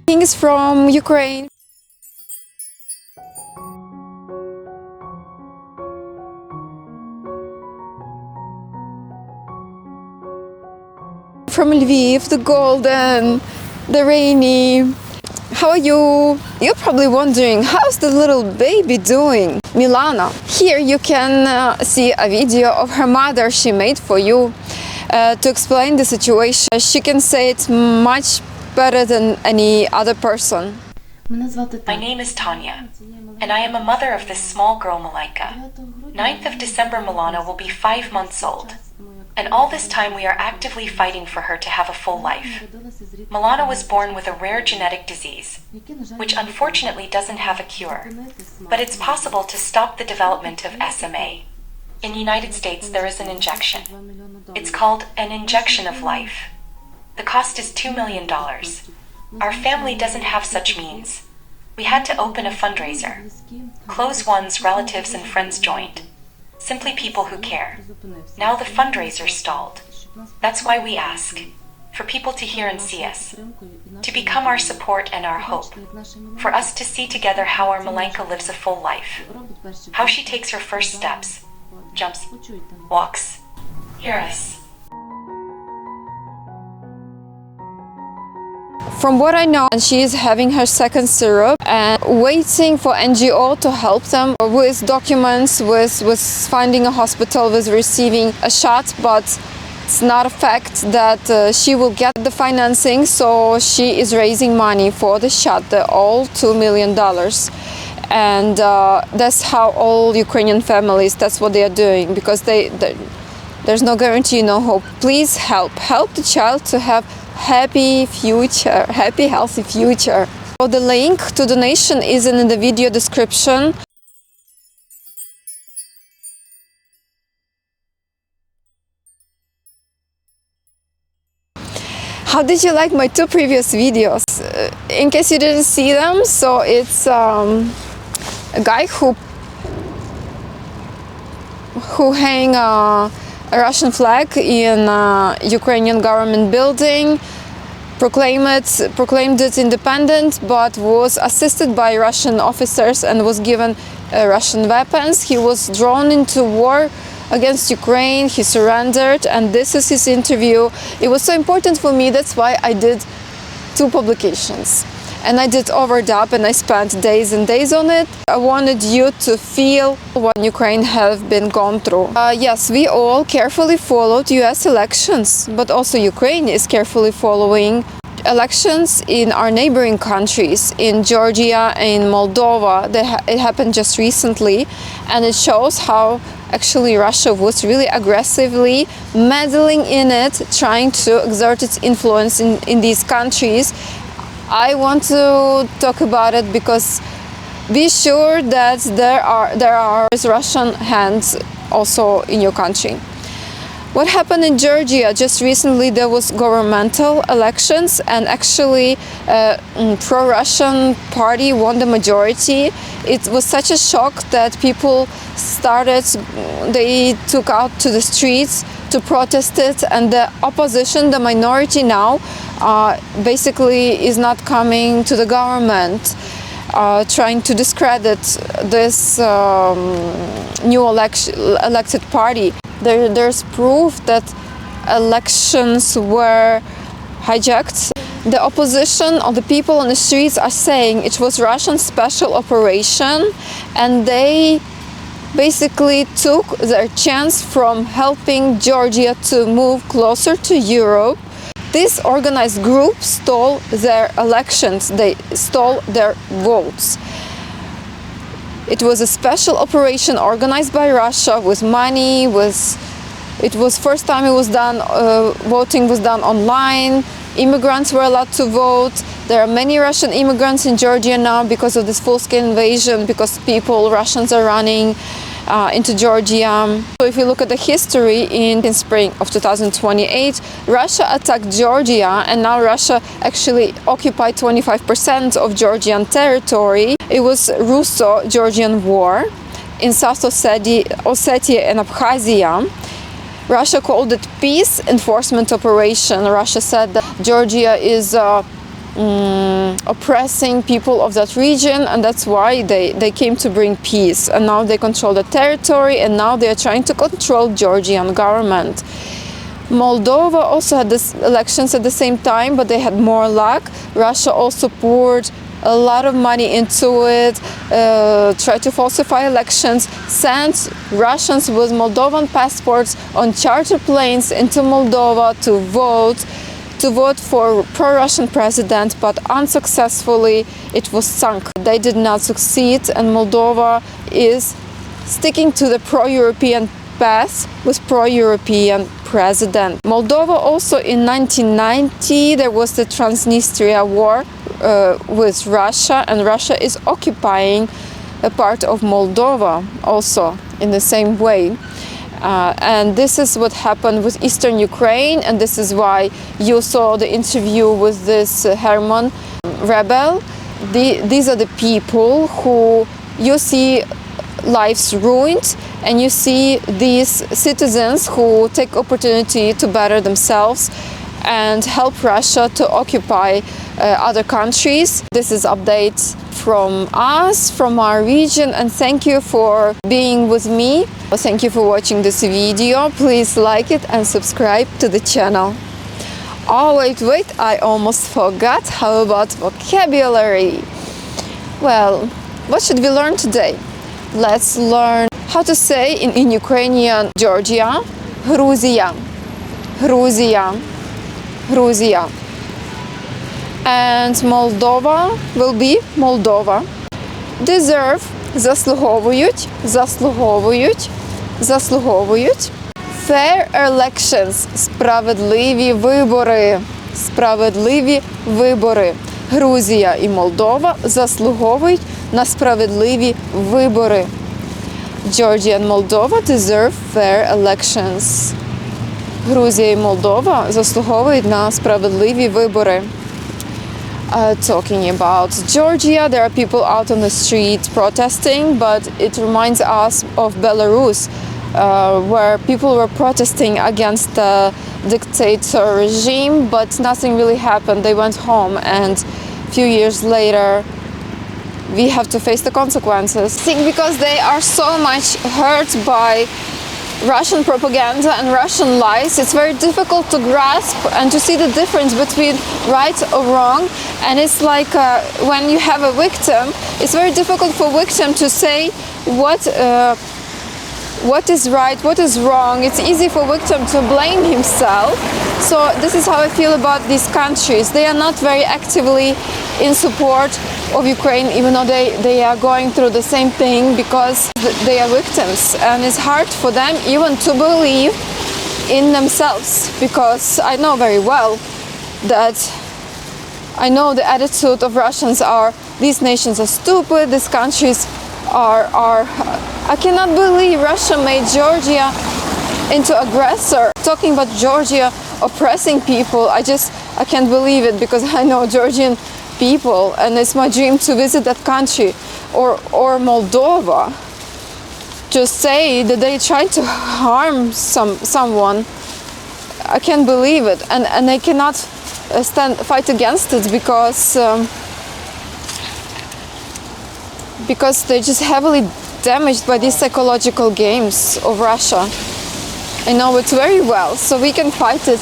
Things from Ukraine. From Lviv, the golden, the rainy. How are you? You're probably wondering, how's the little baby doing? Milana. Here you can see a video of her mother she made for you to explain the situation. She can say it much better than any other person. My name is Tanya, and I am a mother of this small girl, Malaika. 9th of December, Milana will be 5 months old. And all this time we are actively fighting for her to have a full life. Milana was born with a rare genetic disease, which unfortunately doesn't have a cure. But it's possible to stop the development of SMA. In the United States there is an injection. It's called an injection of life. The cost is $2 million. Our family doesn't have such means. We had to open a fundraiser. Close ones, relatives and friends joined. Simply people who care. Now the fundraiser stalled. That's why we ask for people to hear and see us, to become our support and our hope, for us to see together how our Malenka lives a full life, how she takes her first steps, jumps, walks. Hear us. From what I know, she is having her second syrup and waiting for NGO to help them with documents, with finding a hospital, with receiving a shot, but it's not a fact that she will get the financing, so she is raising money for the shot, all $2 million. And that's how all Ukrainian families, that's what they are doing, because there's no guarantee, no hope. Please help the child to have happy future, happy, healthy future. So the link to donation is in the video description. How did you like my 2 previous videos? In case you didn't see them, so it's a guy who hang a Russian flag in a Ukrainian government building, proclaimed it independent, but was assisted by Russian officers and was given Russian weapons. He was drawn into war against Ukraine, he surrendered, and this is his interview. It was so important for me, that's why I did 2 publications. And I did overdub and I spent days and days on it. I wanted you to feel what Ukraine have been gone through. Yes, we all carefully followed US elections, but also Ukraine is carefully following elections in our neighboring countries, in Georgia, in Moldova. It happened just recently, and it shows how actually Russia was really aggressively meddling in it, trying to exert its influence in these countries. I want to talk about it because be sure that there are Russian hands also in your country. What happened in Georgia just recently, there was governmental elections, and actually pro-Russian party won the majority. It was such a shock that people they took out to the streets to protest it, and the opposition, the minority now, basically is not coming to the government, trying to discredit this new elected party. There's proof that elections were hijacked. The opposition or the people on the streets are saying it was Russian special operation, and they basically took their chance from helping Georgia to move closer to Europe. This organized group stole their elections, they stole their votes. It was a special operation organized by Russia with money, it was first time it was done, voting was done online, immigrants were allowed to vote. There are many Russian immigrants in Georgia now because of this full-scale invasion, because Russians are running into Georgia. So if you look at the history, in spring of 2028, Russia attacked Georgia, and now Russia actually occupied 25% of Georgian territory. It was russo-georgian war in South Ossetia and Abkhazia. Russia called it peace enforcement operation. Russia said that Georgia is oppressing people of that region, and that's why they came to bring peace. And now they control the territory, and now they are trying to control Georgian government. Moldova also had these elections at the same time, but they had more luck. Russia also poured a lot of money into it, tried to falsify elections, sent Russians with Moldovan passports on charter planes into Moldova to vote for pro-Russian president, but unsuccessfully it was sunk. They did not succeed, and Moldova is sticking to the pro-European path with pro-European president. Moldova also in 1990 there was the Transnistria war with Russia, and Russia is occupying a part of Moldova also in the same way. And this is what happened with Eastern Ukraine, and this is why you saw the interview with this Herman rebel. These are the people who you see lives ruined, and you see these citizens who take opportunity to better themselves and help Russia to occupy other countries. This is updates from us, from our region, and thank you for being with me. Thank you for watching this video. Please like it and subscribe to the channel. Oh wait, I almost forgot. How about vocabulary? Well, what should we learn today? Let's learn how to say in Ukrainian Georgia, Gruzia, Gruzia, Gruzia. And Moldova will be Moldova. Deserve, заслуговують, заслуговують, заслуговують. Fair elections, справедливі вибори, справедливі вибори. Грузія і Молдова заслуговують на справедливі вибори. Georgia and Moldova deserve fair elections. Грузія і Молдова заслуговують на справедливі вибори. Talking about Georgia, there are people out on the street protesting, but it reminds us of Belarus, where people were protesting against the dictator regime, but nothing really happened. They went home, and a few years later we have to face the consequences. I think because they are so much hurt by Russian propaganda and Russian lies, it's very difficult to grasp and to see the difference between right or wrong. And it's like when you have a victim, it's very difficult for victim to say what is right, what is wrong. It's easy for victim to blame himself. So this is how I feel about these countries. They are not very actively in support of Ukraine, even though they are going through the same thing, because they are victims, and it's hard for them even to believe in themselves, because I know very well that I know the attitude of Russians are these nations are stupid, these countries are I cannot believe Russia made Georgia into aggressor. Talking about Georgia oppressing people, I can't believe it, because I know Georgian people, and it's my dream to visit that country, or Moldova. Just say that they tried to harm someone. I can't believe it, and they cannot fight against it because they're just heavily damaged by these psychological games of Russia. I know it very well, so we can fight it.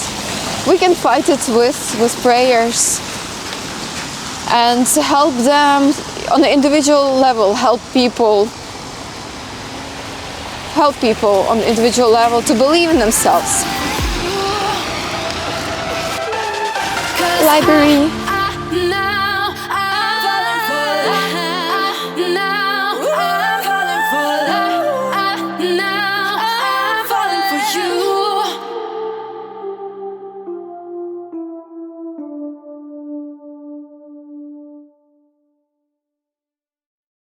We can fight it with prayers and help them on the individual level, help people on the individual level to believe in themselves. Library.